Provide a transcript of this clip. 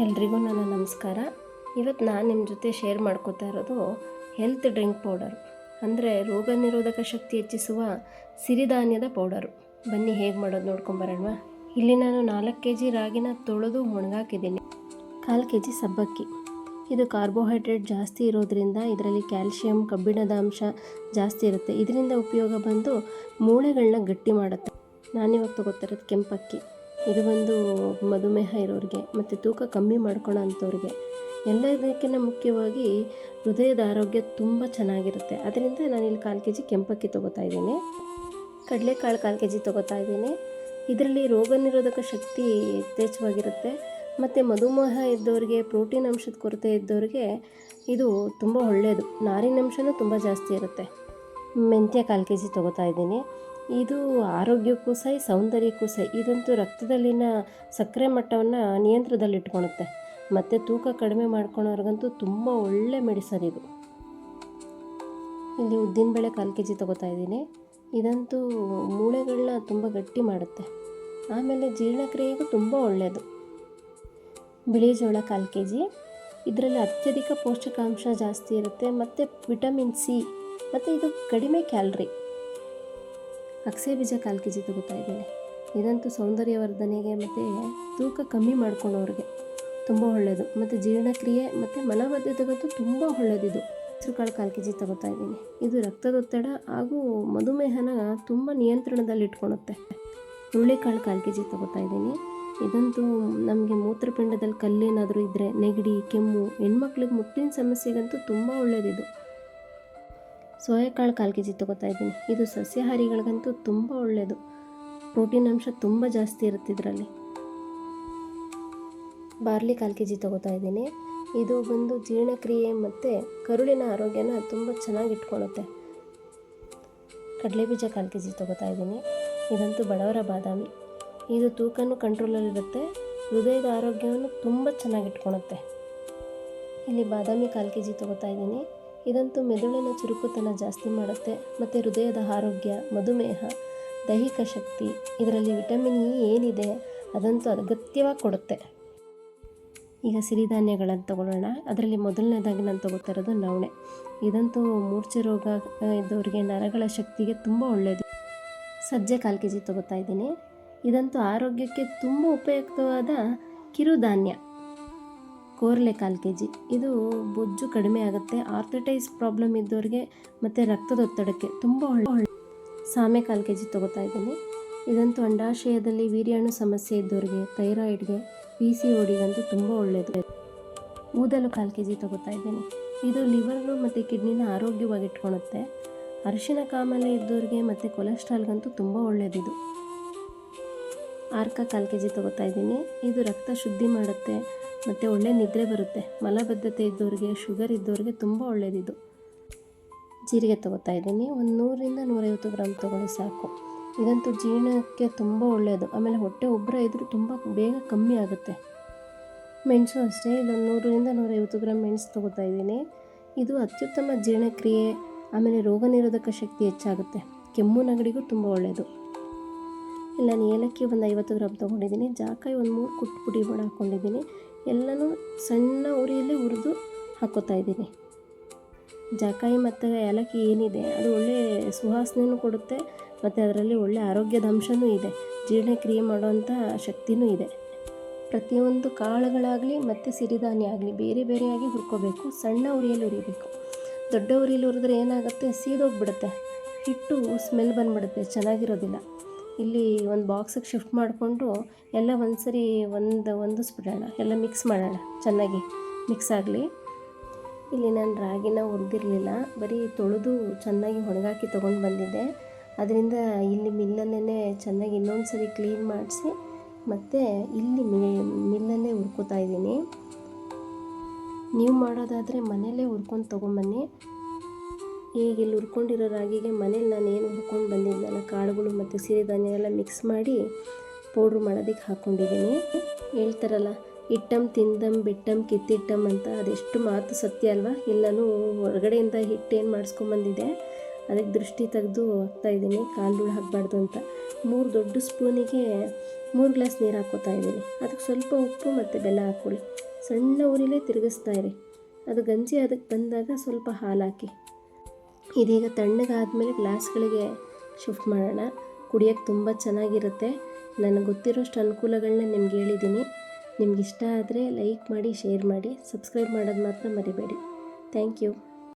ಎಲ್ರಿಗೂ ನನ್ನ ನಮಸ್ಕಾರ. ಇವತ್ತು ನಾನು ನಿಮ್ಮ ಜೊತೆ ಶೇರ್ ಮಾಡ್ಕೋತಾ ಇರೋದು ಹೆಲ್ತ್ ಡ್ರಿಂಕ್ ಪೌಡರ್, ಅಂದರೆ ರೋಗ ನಿರೋಧಕ ಶಕ್ತಿ ಹೆಚ್ಚಿಸುವ ಸಿರಿಧಾನ್ಯದ ಪೌಡರು. ಬನ್ನಿ ಹೇಗೆ ಮಾಡೋದು ನೋಡ್ಕೊಂಬರೋಣ. ಇಲ್ಲಿ ನಾನು 4 kg ರಾಗಿನ ತೊಳೆದು ಒಣಗಾಕಿದ್ದೀನಿ. 1/4 kg ಸಬ್ಬಕ್ಕಿ. ಇದು ಕಾರ್ಬೋಹೈಡ್ರೇಟ್ ಜಾಸ್ತಿ ಇರೋದ್ರಿಂದ ಇದರಲ್ಲಿ ಕ್ಯಾಲ್ಶಿಯಂ, ಕಬ್ಬಿಣದ ಅಂಶ ಜಾಸ್ತಿ ಇರುತ್ತೆ. ಇದರಿಂದ ಉಪಯೋಗ ಬಂದು ಮೂಳೆಗಳನ್ನ ಗಟ್ಟಿ ಮಾಡುತ್ತೆ. ನಾನಿವಾಗ ತೊಗೋತಿರೋದು ಕೆಂಪಕ್ಕಿ. ಇದು ಒಂದು ಮಧುಮೇಹ ಇರೋರಿಗೆ ಮತ್ತು ತೂಕ ಕಮ್ಮಿ ಮಾಡ್ಕೊಳ್ಳೋ ಅಂಥವ್ರಿಗೆ, ಎಲ್ಲದಕ್ಕಿಂತ ಮುಖ್ಯವಾಗಿ ಹೃದಯದ ಆರೋಗ್ಯ ತುಂಬ ಚೆನ್ನಾಗಿರುತ್ತೆ. ಅದರಿಂದ ನಾನಿಲ್ಲಿ 1/4 kg ಕೆಂಪಕ್ಕಿ ತೊಗೋತಾ ಇದ್ದೀನಿ. ಕಡಲೆಕಾಳು 1/4 kg ತೊಗೋತಾ ಇದ್ದೀನಿ. ಇದರಲ್ಲಿ ರೋಗ ನಿರೋಧಕ ಶಕ್ತಿ ಯಥೇಚ್ಛವಾಗಿರುತ್ತೆ ಮತ್ತು ಮಧುಮೇಹ ಇದ್ದವ್ರಿಗೆ, ಪ್ರೋಟೀನ್ ಅಂಶದ ಕೊರತೆ ಇದ್ದವ್ರಿಗೆ ಇದು ತುಂಬ ಒಳ್ಳೆಯದು. ನಾರಿನಂಶನೂ ತುಂಬ ಜಾಸ್ತಿ ಇರುತ್ತೆ. ಮೆಂತ್ಯ 1/4 kg ತೊಗೋತಾ ಇದ್ದೀನಿ. ಇದು ಆರೋಗ್ಯಕ್ಕೂ ಸಹ ಸೌಂದರ್ಯಕ್ಕೂ ಸಹ. ಇದಂತೂ ರಕ್ತದಲ್ಲಿನ ಸಕ್ಕರೆ ಮಟ್ಟವನ್ನು ನಿಯಂತ್ರಣದಲ್ಲಿಟ್ಕೊಳುತ್ತೆ ಮತ್ತು ತೂಕ ಕಡಿಮೆ ಮಾಡ್ಕೊಳೋರ್ಗಂತೂ ತುಂಬ ಒಳ್ಳೆ ಮೆಡಿಸನ್ ಇದು. ಇಲ್ಲಿ ಉದ್ದಿನಬೇಳೆ 1/4 kg ತೊಗೋತಾ ಇದ್ದೀನಿ. ಇದಂತೂ ಮೂಳೆಗಳನ್ನ ತುಂಬ ಗಟ್ಟಿ ಮಾಡುತ್ತೆ, ಆಮೇಲೆ ಜೀರ್ಣಕ್ರಿಯೆಗೂ ತುಂಬ ಒಳ್ಳೆಯದು. ಬಿಳಿ ಜೋಳ 1/4 kg. ಇದರಲ್ಲಿ ಅತ್ಯಧಿಕ ಪೋಷಕಾಂಶ ಜಾಸ್ತಿ ಇರುತ್ತೆ ಮತ್ತು ವಿಟಮಿನ್ ಸಿ, ಮತ್ತು ಇದು ಕಡಿಮೆ ಕ್ಯಾಲ್ರಿ. ಅಗಸೆ ಬೀಜ 1/4 kg ತೊಗೋತಾ ಇದ್ದೀನಿ. ಇದಂತೂ ಸೌಂದರ್ಯವರ್ಧನೆಗೆ ಮತ್ತು ತೂಕ ಕಮ್ಮಿ ಮಾಡ್ಕೊಳ್ಳೋರಿಗೆ ತುಂಬ ಒಳ್ಳೆಯದು, ಮತ್ತು ಜೀರ್ಣಕ್ರಿಯೆ ಮತ್ತು ಮಲಬದ್ಧತೆಗಂತೂ ತುಂಬ ಒಳ್ಳೆಯದಿದು. ಹೆಸರುಕಾಳು 1/4 kg ತೊಗೋತಾ ಇದ್ದೀನಿ. ಇದು ರಕ್ತದೊತ್ತಡ ಹಾಗೂ ಮಧುಮೇಹನ ತುಂಬ ನಿಯಂತ್ರಣದಲ್ಲಿಟ್ಕೊಳುತ್ತೆ. ಹುರುಳಿಕಾಳು 1/4 kg ತೊಗೋತಾ ಇದ್ದೀನಿ. ಇದಂತೂ ನಮಗೆ ಮೂತ್ರಪಿಂಡದಲ್ಲಿ ಕಲ್ಲೇನಾದರೂ ಇದ್ದರೆ, ನೆಗಡಿ, ಕೆಮ್ಮು, ಹೆಣ್ಮಕ್ಳಿಗೆ ಮುಟ್ಟಿನ ಸಮಸ್ಯೆಗಂತೂ ತುಂಬ ಒಳ್ಳೆಯದಿದು. ಸೋಯಾಕಾಳು 1/4 kg ತೊಗೋತಾ ಇದ್ದೀನಿ. ಇದು ಸಸ್ಯಾಹಾರಿಗಳಿಗಂತೂ ತುಂಬ ಒಳ್ಳೆಯದು. ಪ್ರೋಟೀನ್ ಅಂಶ ತುಂಬ ಜಾಸ್ತಿ ಇರುತ್ತೆ ಇದರಲ್ಲಿ. ಬಾರ್ಲಿ 1/4 kg ತೊಗೋತಾ ಇದ್ದೀನಿ. ಇದು ಬಂದು ಜೀರ್ಣಕ್ರಿಯೆ ಮತ್ತು ಕರುಳಿನ ಆರೋಗ್ಯನ ತುಂಬ ಚೆನ್ನಾಗಿ ಇಟ್ಕೊಳ್ಳುತ್ತೆ. ಕಡಲೆಬೀಜ 1/4 kg ತೊಗೋತಾ ಇದ್ದೀನಿ. ಇದಂತೂ ಬಡವರ ಬಾದಾಮಿ. ಇದು ತೂಕನೂ ಕಂಟ್ರೋಲಲ್ಲಿರುತ್ತೆ, ಹೃದಯದ ಆರೋಗ್ಯವನ್ನು ತುಂಬ ಚೆನ್ನಾಗಿ ಇಟ್ಕೊಳುತ್ತೆ. ಇಲ್ಲಿ ಬಾದಾಮಿ 1/4 kg ತೊಗೋತಾ ಇದ್ದೀನಿ. ಇದಂತೂ ಮೆದುಳಿನ ಚುರುಕುತನ ಜಾಸ್ತಿ ಮಾಡುತ್ತೆ ಮತ್ತು ಹೃದಯದ ಆರೋಗ್ಯ, ಮಧುಮೇಹ, ದೈಹಿಕ ಶಕ್ತಿ, ಇದರಲ್ಲಿ ವಿಟಮಿನ್ ಇ ಏನಿದೆ ಅದಂತೂ ಅಗತ್ಯವಾಗಿ ಕೊಡುತ್ತೆ. ಈಗ ಸಿರಿಧಾನ್ಯಗಳನ್ನು ತಗೊಳ್ಳೋಣ. ಅದರಲ್ಲಿ ಮೊದಲನೇದಾಗಿ ನಾನು ತೊಗೋತಾ ಇರೋದು ನವಣೆ. ಇದಂತೂ ಮೂರ್ಛೆ ರೋಗ ಇದ್ದವರಿಗೆ, ನರಗಳ ಶಕ್ತಿಗೆ ತುಂಬ ಒಳ್ಳೆಯದು. ಸಜ್ಜೆ 1/4 kg ತೊಗೋತಾ ಇದ್ದೀನಿ. ಇದಂತೂ ಆರೋಗ್ಯಕ್ಕೆ ತುಂಬ ಉಪಯುಕ್ತವಾದ ಕಿರುಧಾನ್ಯ. ಕೋರಲೆ 1/4 kg. ಇದು ಬೊಜ್ಜು ಕಡಿಮೆ ಆಗುತ್ತೆ, ಆರ್ಥೈಟಿಸ್ ಪ್ರಾಬ್ಲಮ್ ಇದ್ದವ್ರಿಗೆ ಮತ್ತು ರಕ್ತದೊತ್ತಡಕ್ಕೆ ತುಂಬ ಒಳ್ಳೆ. ಸಾಮೆ 1/4 kg ತೊಗೋತಾ ಇದ್ದೀನಿ. ಇದಂತೂ ಅಂಡಾಶಯದಲ್ಲಿ ವೀರ್ಯಾಣು ಸಮಸ್ಯೆ ಇದ್ದವ್ರಿಗೆ, ಥೈರಾಯ್ಡ್ಗೆ, PCODಗಂತೂ ತುಂಬ ಒಳ್ಳೆಯದು. ಊದಲು 1/4 kg ತೊಗೋತಾ ಇದ್ದೀನಿ. ಇದು ಲಿವರ್ನು ಮತ್ತು ಕಿಡ್ನಿನ ಆರೋಗ್ಯವಾಗಿ ಇಟ್ಕೊಳುತ್ತೆ. ಅರಿಶಿನ ಕಾಮಾಲೆ ಇದ್ದವ್ರಿಗೆ ಮತ್ತು ಕೊಲೆಸ್ಟ್ರಾಲ್ಗಂತೂ ತುಂಬ ಒಳ್ಳೆಯದಿದು. ಆರ್ಕ 1/4 kg ತೊಗೋತಾ ಇದ್ದೀನಿ. ಇದು ರಕ್ತ ಶುದ್ಧಿ ಮಾಡುತ್ತೆ ಮತ್ತು ಒಳ್ಳೆ ನಿದ್ರೆ ಬರುತ್ತೆ. ಮಲಬದ್ಧತೆ ಇದ್ದವ್ರಿಗೆ, ಶುಗರ್ ಇದ್ದವ್ರಿಗೆ ತುಂಬ ಒಳ್ಳೆಯದಿದು. ಜೀರಿಗೆ ತೊಗೋತಾ ಇದ್ದೀನಿ. ಒಂದು 100ರಿಂದ 150 ಗ್ರಾಮ್ ತೊಗೊಳ್ಳಿ ಸಾಕು. ಇದಂತೂ ಜೀರ್ಣಕ್ಕೆ ತುಂಬ ಒಳ್ಳೆಯದು, ಆಮೇಲೆ ಹೊಟ್ಟೆ ಉಬ್ಬರ ಇದ್ದರೂ ತುಂಬ ಬೇಗ ಕಮ್ಮಿ ಆಗುತ್ತೆ. ಮೆಣಸು ಅಷ್ಟೇ. ಇಲ್ಲೊಂದು 100ರಿಂದ 150 ಗ್ರಾಮ್ ಮೆಣಸು ತೊಗೋತಾ ಇದ್ದೀನಿ. ಇದು ಅತ್ಯುತ್ತಮ ಜೀರ್ಣಕ್ರಿಯೆ, ಆಮೇಲೆ ರೋಗ ನಿರೋಧಕ ಶಕ್ತಿ ಹೆಚ್ಚಾಗುತ್ತೆ. ಕೆಮ್ಮು ನೆಗಡಿಗೂ ತುಂಬ ಒಳ್ಳೆಯದು. ಇಲ್ಲ ನಾನು ಏಲಕ್ಕಿ ಒಂದು 50 ಗ್ರಾಮ್ ತೊಗೊಂಡಿದ್ದೀನಿ. ಜಾಕಾಯಿ ಒಂದು 3 ಕುಟ್ಟು ಪುಡಿ ಮಾಡಿ ಹಾಕ್ಕೊಂಡಿದ್ದೀನಿ. ಎಲ್ಲನೂ ಸಣ್ಣ ಉರಿಯಲ್ಲಿ ಹುರಿದು ಹಾಕ್ಕೋತಾ ಇದ್ದೀನಿ. ಜಾಕಾಯಿ ಮತ್ತು ಏಲಕ್ಕಿ ಏನಿದೆ ಅದು ಒಳ್ಳೆ ಸುವಾಸನೆಯೂ ಕೊಡುತ್ತೆ ಮತ್ತು ಅದರಲ್ಲಿ ಒಳ್ಳೆ ಆರೋಗ್ಯದ ಅಂಶವೂ ಇದೆ, ಜೀರ್ಣಕ್ರಿಯೆ ಮಾಡುವಂಥ ಶಕ್ತಿಯೂ ಇದೆ. ಪ್ರತಿಯೊಂದು ಕಾಳುಗಳಾಗಲಿ ಮತ್ತು ಸಿರಿಧಾನ್ಯ ಆಗಲಿ ಬೇರೆ ಬೇರೆಯಾಗಿ ಹುರ್ಕೋಬೇಕು. ಸಣ್ಣ ಉರಿಯಲ್ಲಿ ಹುರಿಬೇಕು. ದೊಡ್ಡ ಉರಿಯಲ್ಲಿ ಹುರಿದ್ರೆ ಏನಾಗುತ್ತೆ, ಸೀದೋಗ್ಬಿಡುತ್ತೆ, ಹಿಟ್ಟು ಸ್ಮೆಲ್ ಬಂದುಬಿಡುತ್ತೆ, ಚೆನ್ನಾಗಿರೋದಿಲ್ಲ. ಇಲ್ಲಿ ಒಂದು ಬಾಕ್ಸಿಗೆ ಶಿಫ್ಟ್ ಮಾಡಿಕೊಂಡು ಎಲ್ಲ ಒಂದು ಸರಿ ಹೊಂದಿಸ್ಬಿಡೋಣ, ಎಲ್ಲ ಮಿಕ್ಸ್ ಮಾಡೋಣ, ಚೆನ್ನಾಗಿ ಮಿಕ್ಸ್ ಆಗಲಿ. ಇಲ್ಲಿ ನಾನು ರಾಗಿನ ಹುರಿದಿರಲಿಲ್ಲ, ಬರೀ ತೊಳೆದು ಚೆನ್ನಾಗಿ ಒಣಗಾಕಿ ತೊಗೊಂಡು ಬಂದಿದ್ದೆ. ಅದರಿಂದ ಇಲ್ಲಿ ಮಿಲ್ಲಲ್ಲೇ ಚೆನ್ನಾಗಿ ಇನ್ನೊಂದು ಸರಿ ಕ್ಲೀನ್ ಮಾಡಿಸಿ ಮತ್ತು ಇಲ್ಲಿ ಮಿಲ್ಲಲ್ಲೇ ಹುರ್ಕೋತಾ ಇದ್ದೀನಿ. ನೀವು ಮಾಡೋದಾದರೆ ಮನೆಯಲ್ಲೇ ಹುರ್ಕೊಂಡು ತೊಗೊಂಬನ್ನಿ. ಈಗ ಇಲ್ಲಿ ಹುರ್ಕೊಂಡಿರೋ ರಾಗಿಗೆ ಮನೇಲಿ ನಾನು ಏನು ಹುರ್ಕೊಂಡು ಬಂದಿದ್ದೆನಲ್ಲ, ಕಾಳುಗಳು ಮತ್ತು ಸಿರಿಧಾನ್ಯ ಎಲ್ಲ ಮಿಕ್ಸ್ ಮಾಡಿ ಪೌಡ್ರ್ ಮಾಡೋದಕ್ಕೆ ಹಾಕ್ಕೊಂಡಿದ್ದೀನಿ. ಹೇಳ್ತಾರಲ್ಲ, ಇಟ್ಟಂ ತಿಂದಂ ಬಿಟ್ಟಂ ಕಿತ್ತಿಟ್ಟಂ ಅಂತ, ಅದೆಷ್ಟು ಮಾತು ಸತ್ಯ ಅಲ್ವಾ. ಇಲ್ಲಿ ನಾನು ಹೊರಗಡೆಯಿಂದ ಹಿಟ್ಟೇನು ಮಾಡಿಸ್ಕೊಂಬಂದಿದ್ದೆ ಅದಕ್ಕೆ ದೃಷ್ಟಿ ತೆಗೆದು ಹಾಕ್ತಾಯಿದ್ದೀನಿ, ಕಾಳು ಹಾಕಬಾರ್ದು ಅಂತ. 3 ದೊಡ್ಡ ಸ್ಪೂನಿಗೆ 3 ಗ್ಲಾಸ್ ನೀರು ಹಾಕ್ಕೋತಾ ಇದ್ದೀನಿ. ಅದಕ್ಕೆ ಸ್ವಲ್ಪ ಉಪ್ಪು ಮತ್ತು ಬೆಲ್ಲ ಹಾಕ್ಕೊಳ್ಳಿ. ಸಣ್ಣ ಉರಿಲೇ ತಿರುಗಿಸ್ತಾ ಇರಿ. ಅದು ಗಂಜಿ ಅದಕ್ಕೆ ಬಂದಾಗ ಸ್ವಲ್ಪ ಹಾಲು ಹಾಕಿ. ಇದೀಗ ತಣ್ಣಗಾದಮೇಲೆ ಗ್ಲಾಸ್ಗಳಿಗೆ ಶಿಫ್ಟ್ ಮಾಡೋಣ. ಕುಡಿಯೋಕ್ಕೆ ತುಂಬ ಚೆನ್ನಾಗಿರುತ್ತೆ. ನನಗೆ ಗೊತ್ತಿರೋಷ್ಟು ಅನುಕೂಲಗಳನ್ನ ನಿಮ್ಗೆ ಹೇಳಿದ್ದೀನಿ. ನಿಮ್ಗೆ ಇಷ್ಟ ಆದರೆ ಲೈಕ್ ಮಾಡಿ, ಶೇರ್ ಮಾಡಿ, ಸಬ್ಸ್ಕ್ರೈಬ್ ಮಾಡೋದು ಮಾತ್ರ ಮರಿಬೇಡಿ. Thank you.